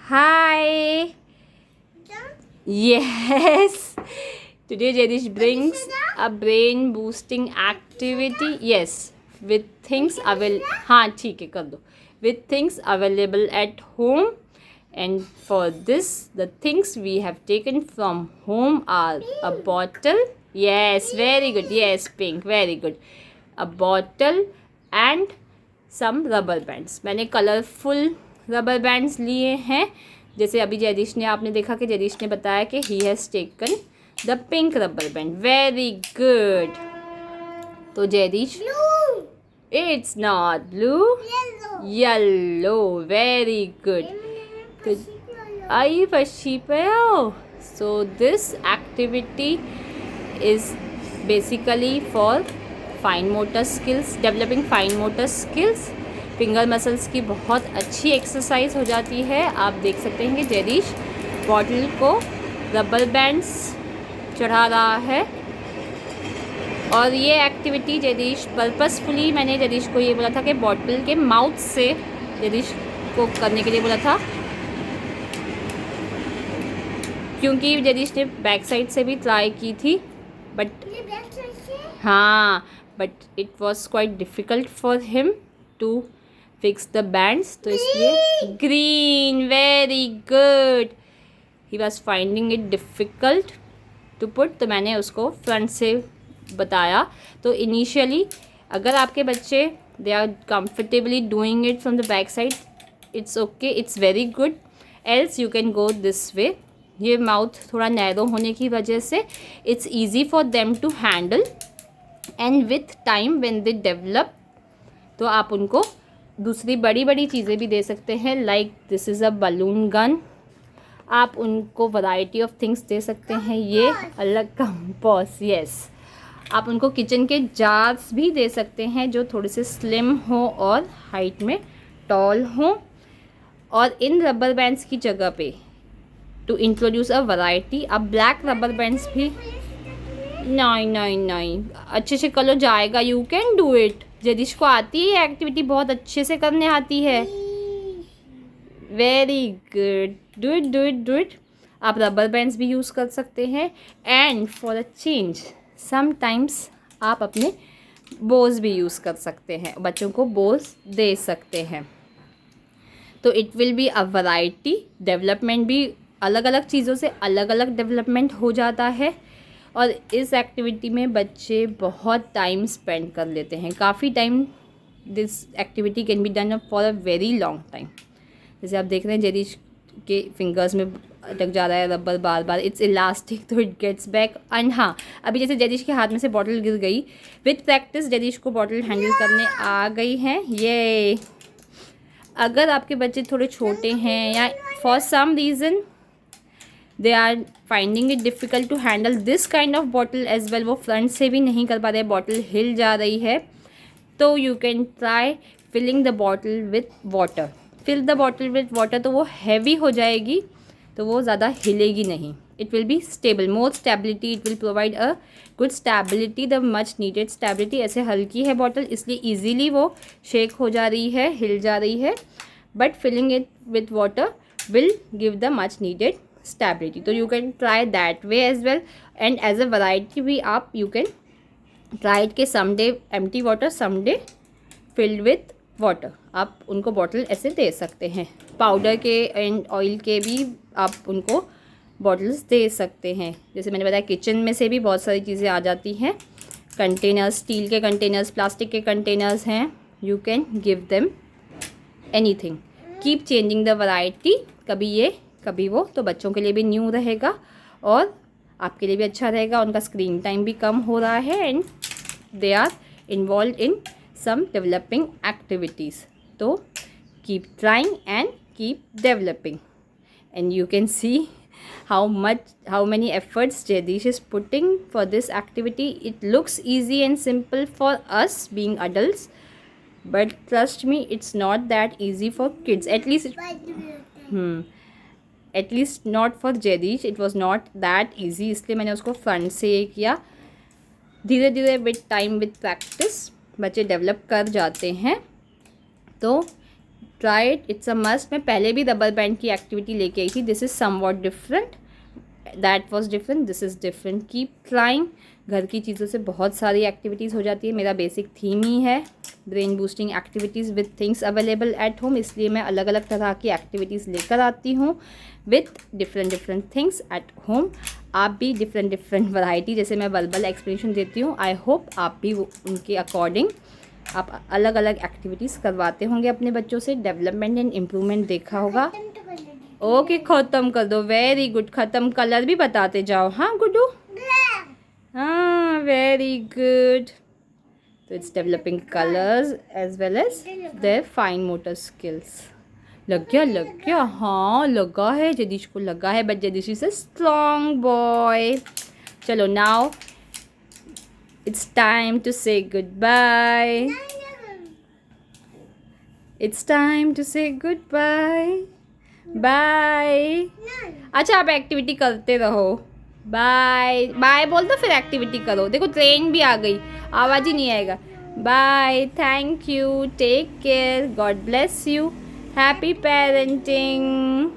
Hi. Yes. Today Jadish brings a brain boosting activity. Yes. With things available. हाँ ठीक है कर दो. With things available at home. And for this, the things we have taken from home are a bottle. Yes, very good. Yes, pink. Very good. A bottle and some rubber bands. मैंने colourful rubber bands लिए हैं. जैसे अभी जयदीश ने, आपने देखा कि जयदीश ने बताया कि he has taken the pink rubber band. Very good. तो Jaydish, it's not blue, yellow. Very good. तो आई फशी पे हो. So this activity is basically for fine motor skills, developing fine motor skills. Finger muscles की बहुत अच्छी एक्सरसाइज हो जाती है. आप देख सकते हैं कि जयदीश बॉटल को रबर बैंड्स चढ़ा रहा है. और ये एक्टिविटी जयदीश पर्पसफुली, मैंने जयदीश को ये बोला था कि बॉटल के माउथ से जयदीश को करने के लिए बोला था, क्योंकि जयदीश ने बैक साइड से भी ट्राई की थी. बट हाँ, but it was quite difficult for him to fix the bands. तो इसलिए green. Very good. He was finding it difficult to put. तो मैंने उसको फ्रंट से बताया. तो इनिशियली अगर आपके बच्चे they are comfortably doing it from the back side, it's okay, it's very good. Else you can go this way. ये माउथ थोड़ा नैरो होने की वजह से it's easy for them to handle. And with time when they develop, तो आप उनको दूसरी बड़ी बड़ी चीज़ें भी दे सकते हैं. Like this is a balloon gun. आप उनको वैरायटी ऑफ थिंग्स दे सकते हैं. ये अलग कंपास. यस. आप उनको किचन के जार्स भी दे सकते हैं जो थोड़े से स्लिम हो और हाइट में टॉल हो. और इन रबर बैंड्स की जगह पे टू इंट्रोड्यूस अ वैरायटी, आप ब्लैक रबर बैंड्स भी. नहीं, अच्छे से करो, जाएगा. You can do it. Jaydish को आती है एक्टिविटी, बहुत अच्छे से करने आती है. Very good. Do it. आप रबर बैंड्स भी यूज़ कर सकते हैं. And for a change sometimes आप अपने बोज भी यूज़ कर सकते हैं. बच्चों को बोज दे सकते हैं. तो it will be a variety. Development भी अलग अलग चीज़ों से अलग अलग डेवलपमेंट हो जाता है. और इस एक्टिविटी में बच्चे बहुत टाइम स्पेंड कर लेते हैं. काफ़ी time this activity can be done for a very long time. जैसे आप देख रहे हैं जयदीश के फिंगर्स में अटक जा रहा है rubber bar bar. It's elastic तो इट गेट्स बैक. एंड हाँ, अभी जैसे जयदीश के हाथ में से बॉटल गिर गई, विथ प्रैक्टिस जयदीश को बॉटल हैंडल करने आ गई हैं. ये अगर आपके बच्चे थोड़े छोटे हैं या for some reason they are finding it difficult to handle this kind of bottle as well, वो फ्रंट से भी नहीं कर पा रहे, बॉटल हिल जा रही है, तो you can try filling the bottle with water. Fill the bottle with water. तो वो हैवी हो जाएगी, तो वो ज़्यादा हिलेगी नहीं. It will be stable, more stability. It will provide a good stability, the much needed stability. ऐसे हल्की है बॉटल, इसलिए ईजीली वो शेक हो जा रही है, हिल जा रही है. But filling it with water will give the much needed stability. तो you can try that way as well. and as a variety भी आप you can try it के someday empty water, someday filled with water. आप उनको bottle ऐसे दे सकते हैं. Powder के एंड ऑयल के भी आप उनको बॉटल्स दे सकते हैं. जैसे मैंने बताया किचन में से भी बहुत सारी चीज़ें आ जाती हैं. कंटेनर्स, स्टील के कंटेनर्स, प्लास्टिक के कंटेनर्स हैं. You can give them anything. Keep changing the variety. कभी ये कभी वो, तो बच्चों के लिए भी न्यू रहेगा और आपके लिए भी अच्छा रहेगा. उनका स्क्रीन टाइम भी कम हो रहा है and they are involve in some developing activities. तो keep trying and keep developing. And you can see how many efforts Jaydesh is putting for this activity. It looks easy and simple for us being adults, but trust me, it's not that easy for kids. At least not for Jaydesh. It was not that easy. इसलिए मैंने उसको front से ये किया. धीरे धीरे with time, with practice बच्चे develop कर जाते हैं. तो try it, it's a must. मैं पहले भी रबर बैंड की एक्टिविटी लेके आई थी। This is somewhat different, that was different, this is different. Keep trying. घर की चीज़ों से बहुत सारी एक्टिविटीज़ हो जाती है। मेरा बेसिक थीम ही है brain boosting activities with things available at home, इसलिए मैं अलग अलग तरह की एक्टिविटीज़ लेकर आती हूँ with different different things at home. आप भी डिफरेंट डिफरेंट वैरायटी, जैसे मैं वर्बल एक्सप्लेनेशन देती हूँ, आई होप आप भी उनके अकॉर्डिंग आप अलग अलग एक्टिविटीज़ करवाते होंगे अपने बच्चों से। डेवलपमेंट एंड इम्प्रूवमेंट देखा होगा। ओके, ख़त्म कर दो, वेरी गुड। ख़त्म, कलर भी बताते जाओ। हाँ गुड्डू, हाँ वेरी गुड। तो it's developing colours as well as their fine motor skills. लग गया, हाँ लगा है, जदीश को लगा है, but Jadish is a strong boy. चलो now it's time to say goodbye. It's time to say goodbye. Bye. अच्छा, आप एक्टिविटी करते रहो। बाय बाय बोल दो, फिर एक्टिविटी करो। देखो ट्रेन भी आ गई, आवाज़ ही नहीं आएगा। Bye, thank you, take care, God bless you, happy parenting.